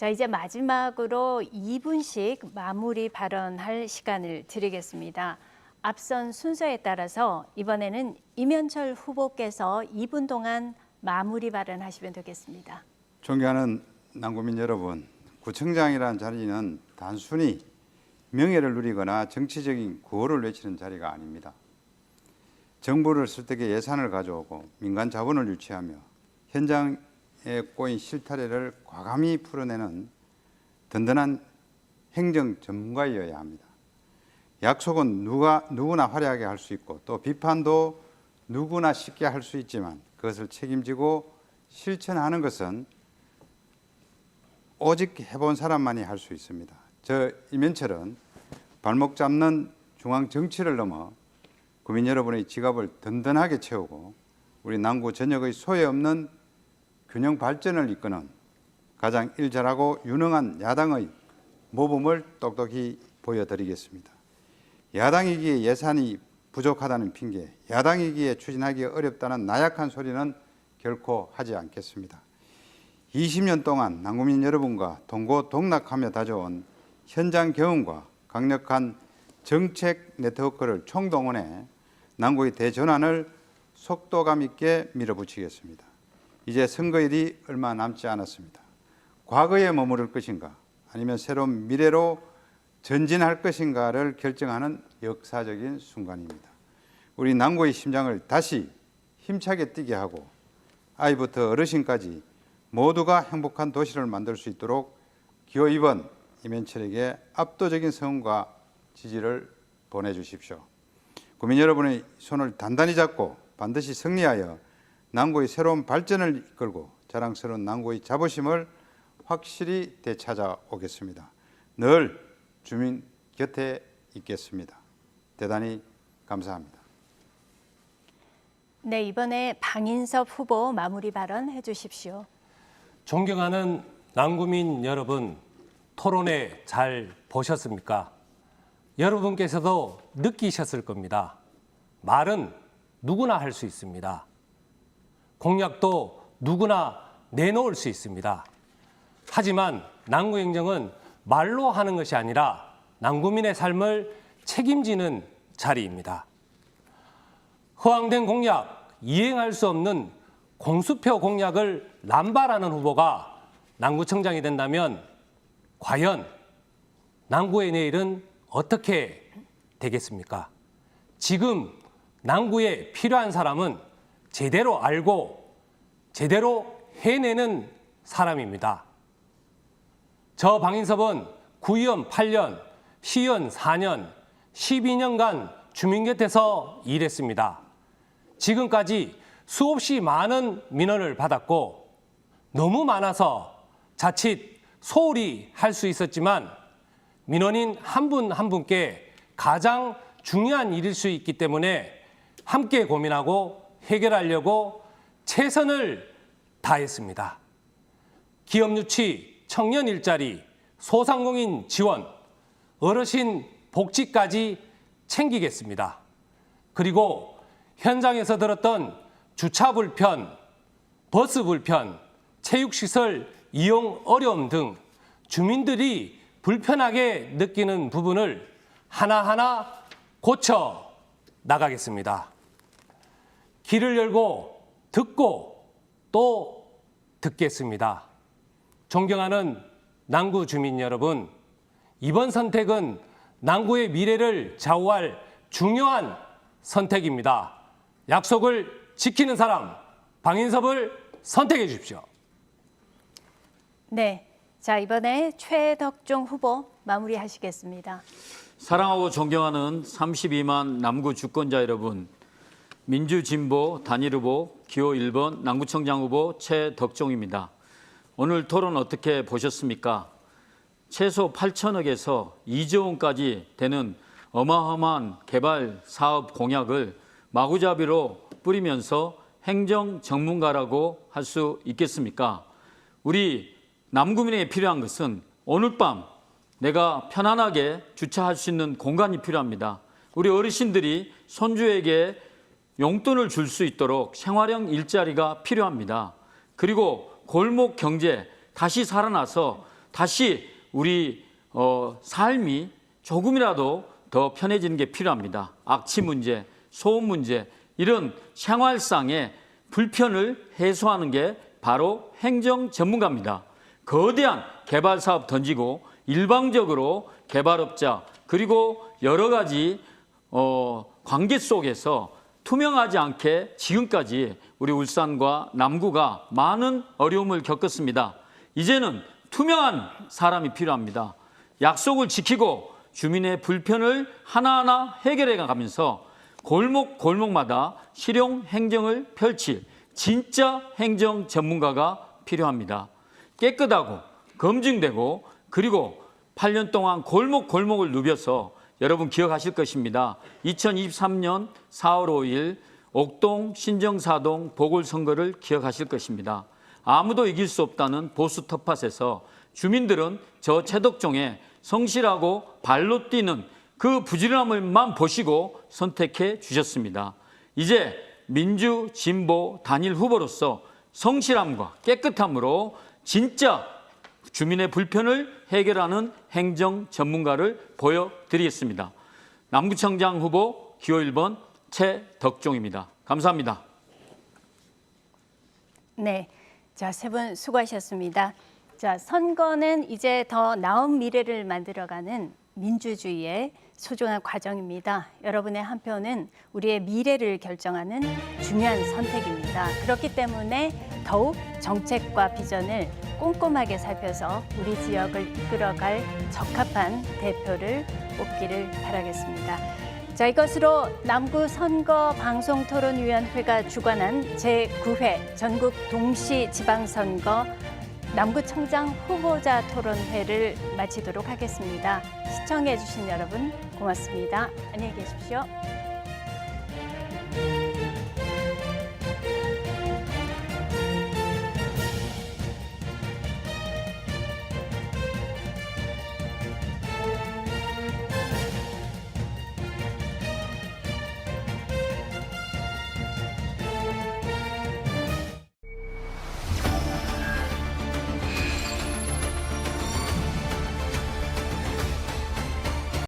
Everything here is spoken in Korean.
자, 이제 마지막으로 2분씩 마무리 발언할 시간을 드리겠습니다. 앞선 순서에 따라서 이번에는 이면철 후보께서 2분 동안 마무리 발언하시면 되겠습니다. 존경하는 남구민 여러분, 구청장이라는 자리는 단순히 명예를 누리거나 정치적인 구호를 외치는 자리가 아닙니다. 정부를 설득해 예산을 가져오고 민간 자본을 유치하며 현장에 꼬인 실타래를 과감히 풀어내는 든든한 행정 전문가여야 합니다. 약속은 누구나 화려하게 할 수 있고 또 비판도 누구나 쉽게 할 수 있지만 그것을 책임지고 실천하는 것은 오직 해본 사람만이 할 수 있습니다. 저 이면철은 발목 잡는 중앙 정치를 넘어 국민 여러분의 지갑을 든든하게 채우고 우리 남구 전역의 소외 없는 균형 발전을 이끄는 가장 일 잘하고 유능한 야당의 모범을 똑똑히 보여드리겠습니다. 야당이기에 예산이 부족하다는 핑계, 야당이기에 추진하기 어렵다는 나약한 소리는 결코 하지 않겠습니다. 20년 동안 남구민 여러분과 동고동락하며 다져온 현장 경험과 강력한 정책 네트워크를 총동원해 남구의 대전환을 속도감 있게 밀어붙이겠습니다. 이제 선거일이 얼마 남지 않았습니다. 과거에 머무를 것인가 아니면 새로운 미래로 전진할 것인가를 결정하는 역사적인 순간입니다. 우리 남구의 심장을 다시 힘차게 뛰게 하고 아이부터 어르신까지 모두가 행복한 도시를 만들 수 있도록 기호 2번 이면철에게 압도적인 성원과 지지를 보내주십시오. 국민 여러분의 손을 단단히 잡고 반드시 승리하여 남구의 새로운 발전을 이끌고 자랑스러운 남구의 자부심을 확실히 되찾아오겠습니다. 늘 주민 곁에 있겠습니다. 대단히 감사합니다. 네, 이번에 방인섭 후보 마무리 발언 해주십시오. 존경하는 남구민 여러분, 토론회 잘 보셨습니까? 여러분께서도 느끼셨을 겁니다. 말은 누구나 할 수 있습니다. 공약도 누구나 내놓을 수 있습니다. 하지만 남구행정은 말로 하는 것이 아니라 남구민의 삶을 책임지는 자리입니다. 허황된 공약, 이행할 수 없는 공수표 공약을 남발하는 후보가 남구청장이 된다면 과연 남구의 내일은 어떻게 되겠습니까? 지금 남구에 필요한 사람은 제대로 알고 제대로 해내는 사람입니다. 저 방인섭은 구의원 8년, 시의원 4년, 12년간 주민 곁에서 일했습니다. 지금까지 수없이 많은 민원을 받았고 너무 많아서 자칫 소홀히 할 수 있었지만 민원인 한 분 한 분께 가장 중요한 일일 수 있기 때문에 함께 고민하고 해결하려고 최선을 다했습니다. 기업 유치, 청년 일자리, 소상공인 지원, 어르신 복지까지 챙기겠습니다. 그리고 현장에서 들었던 주차 불편, 버스 불편, 체육시설 이용 어려움 등 주민들이 불편하게 느끼는 부분을 하나하나 고쳐 나가겠습니다. 귀를 열고 듣고 또 듣겠습니다. 존경하는 남구 주민 여러분, 이번 선택은 남구의 미래를 좌우할 중요한 선택입니다. 약속을 지키는 사람, 방인섭을 선택해 주십시오. 네, 자 이번에 최덕종 후보 마무리하시겠습니다. 사랑하고 존경하는 32만 남구 주권자 여러분, 민주진보 단일 후보 기호 1번 남구청장 후보 최덕종입니다. 오늘 토론 어떻게 보셨습니까? 최소 8천억에서 2조 원까지 되는 어마어마한 개발 사업 공약을 마구잡이로 뿌리면서 행정 전문가라고 할 수 있겠습니까? 우리 남구민에게 필요한 것은 오늘 밤 내가 편안하게 주차할 수 있는 공간이 필요합니다. 우리 어르신들이 손주에게 용돈을 줄 수 있도록 생활형 일자리가 필요합니다. 그리고 골목 경제 다시 살아나서 다시 우리 삶이 조금이라도 더 편해지는 게 필요합니다. 악취 문제, 소음 문제, 이런 생활상의 불편을 해소하는 게 바로 행정 전문가입니다. 거대한 개발 사업 던지고 일방적으로 개발업자 그리고 여러 가지 관계 속에서 투명하지 않게 지금까지 우리 울산과 남구가 많은 어려움을 겪었습니다. 이제는 투명한 사람이 필요합니다. 약속을 지키고 주민의 불편을 하나하나 해결해 가면서 골목마다 실용 행정을 펼칠 진짜 행정 전문가가 필요합니다. 깨끗하고 검증되고 그리고 8년 동안 골목을 누벼서 여러분 기억하실 것입니다. 2023년 4월 5일 옥동 신정사동 보궐선거를 기억하실 것입니다. 아무도 이길 수 없다는 보수 텃밭에서 주민들은 저 최덕종의 성실하고 발로 뛰는 그 부지런함을만 보시고 선택해 주셨습니다. 이제 민주, 진보, 단일 후보로서 성실함과 깨끗함으로 진짜 주민의 불편을 해결하는 행정 전문가를 보여드리겠습니다. 남구청장 후보 기호 1번 최덕종입니다. 감사합니다. 네, 자, 세 분 수고하셨습니다. 자, 선거는 이제 더 나은 미래를 만들어가는 민주주의의 소중한 과정입니다. 여러분의 한 표는 우리의 미래를 결정하는 중요한 선택입니다. 그렇기 때문에 더욱 정책과 비전을 꼼꼼하게 살펴서 우리 지역을 이끌어갈 적합한 대표를 뽑기를 바라겠습니다. 자, 이것으로 남구 선거 방송토론위원회가 주관한 제9회 전국 동시 지방선거 남구청장 후보자 토론회를 마치도록 하겠습니다. 시청해 주신 여러분 고맙습니다. 안녕히 계십시오.